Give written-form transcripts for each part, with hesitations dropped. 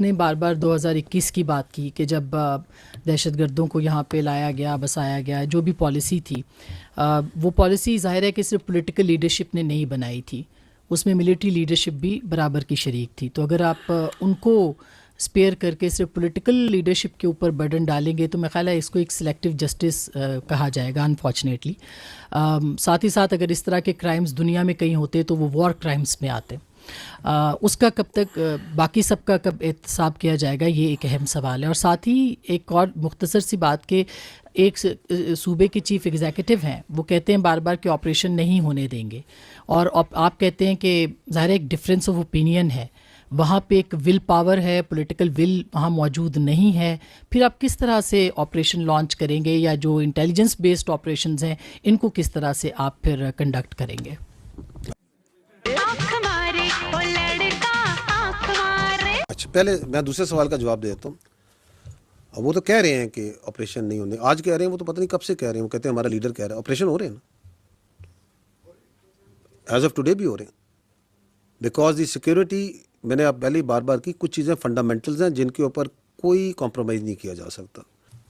نے بار بار 2021 کی بات کی کہ جب دہشت گردوں کو یہاں پہ لایا گیا، بسایا گیا، جو بھی پالیسی تھی وہ پالیسی ظاہر ہے کہ صرف پولیٹیکل لیڈرشپ نے نہیں بنائی تھی، اس میں ملٹری لیڈرشپ بھی برابر کی شریک تھی. تو اگر آپ ان کو اسپیئر کر کے صرف پولیٹیکل لیڈرشپ کے اوپر برڈن ڈالیں گے تو میرا خیال ہے اس کو ایک سلیکٹیو جسٹس کہا جائے گا انفارچونیٹلی. ساتھ ہی ساتھ اگر اس طرح کے کرائمز دنیا میں کہیں ہوتے تو وہ وار کرائمز میں آتے. اس کا کب تک باقی سب کا کب احتساب کیا جائے گا، یہ ایک اہم سوال ہے. اور ساتھ ہی ایک اور مختصر سی بات کہ ایک صوبے کے چیف ایگزیکٹو ہیں، وہ کہتے ہیں بار بار کہ آپریشن نہیں ہونے دیں گے، اور آپ کہتے ہیں کہ ظاہر ایک ڈفرینس آف اوپینین ہے، وہاں پہ ایک ول پاور ہے، پولیٹیکل ول وہاں موجود نہیں ہے. پھر آپ کس طرح سے آپریشن لانچ کریں گے، یا جو انٹیلیجنس بیسڈ آپریشنز ہیں ان کو کس طرح سے آپ پھر کنڈکٹ کریں گے؟ اچھا، پہلے میں دوسرے سوال کا جواب دیتا ہوں. وہ تو کہہ رہے ہیں کہ آپریشن نہیں ہونے، آج کہہ رہے ہیں، وہ تو پتہ نہیں کب سے کہہ رہے ہیں. وہ کہتے ہیں ہمارا لیڈر کہہ رہا ہے. آپریشن ہو رہے ہیں نا، ایز آف ٹوڈے بھی ہو رہے ہیں. بیکاز دی سیکورٹی، میں نے اب پہلے بار بار کی، کچھ چیزیں فنڈامنٹلز ہیں جن کے اوپر کوئی کمپرومائز نہیں کیا جا سکتا.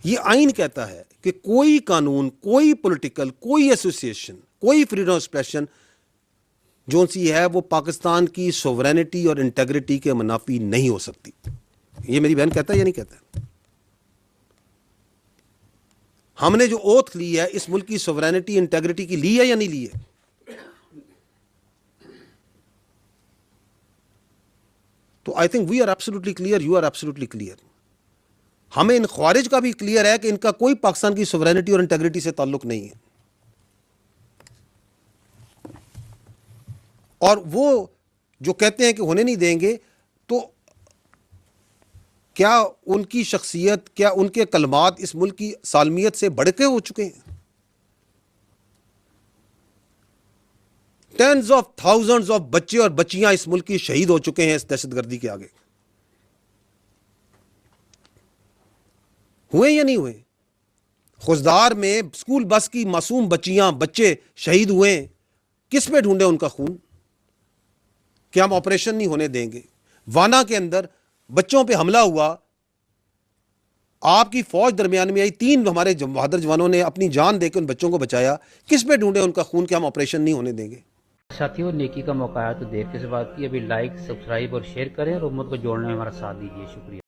یہ آئین کہتا ہے کہ کوئی قانون، کوئی پولیٹیکل، کوئی ایسوسیشن، کوئی فریڈم آف ایکسپریشن جو سی ہے وہ پاکستان کی سوورینٹی اور انٹیگریٹی کے منافی نہیں ہو سکتی. یہ میری بہن کہتا ہے یا نہیں کہتا ہے؟ ہم نے جو اوتھ لی ہے اس ملک کی سوورینٹی انٹیگریٹی کی لی ہے یا نہیں لی ہے؟ تو I think we are absolutely clear, you are absolutely clear. ہمیں ان خوارج کا بھی کلیئر ہے کہ ان کا کوئی پاکستان کی سوورینٹی اور انٹیگریٹی سے تعلق نہیں ہے. اور وہ جو کہتے ہیں کہ ہونے نہیں دیں گے، تو کیا ان کی شخصیت، کیا ان کے کلمات اس ملک کی سالمیت سے بڑھ کے ہو چکے ہیں؟ ٹینز آف تھاؤزنڈز آف بچے اور بچیاں اس ملک کی شہید ہو چکے ہیں اس دہشت گردی کے آگے. ہوئے یا نہیں ہوئے؟ خوزدار میں اسکول بس کی معصوم بچیاں، بچے شہید ہوئے ہیں. کس پہ ڈھونڈے ان کا خون؟ کہ ہم آپریشن نہیں ہونے دیں گے. وانا کے اندر بچوں پہ حملہ ہوا، آپ کی فوج درمیان میں آئی، 3 ہمارے بہادر جوانوں نے اپنی جان دے کے ان بچوں کو بچایا. کس پہ ڈھونڈے ان کا خون کہ ہم آپریشن نہیں ہونے دیں گے؟ ساتھیوں، نیکی کا موقع ہے تو دیر کے سے بات کی. ابھی لائک، سبسکرائب اور شیئر کریں اور امت کو جوڑنے میں ہمارا ساتھ دیجیے. شکریہ.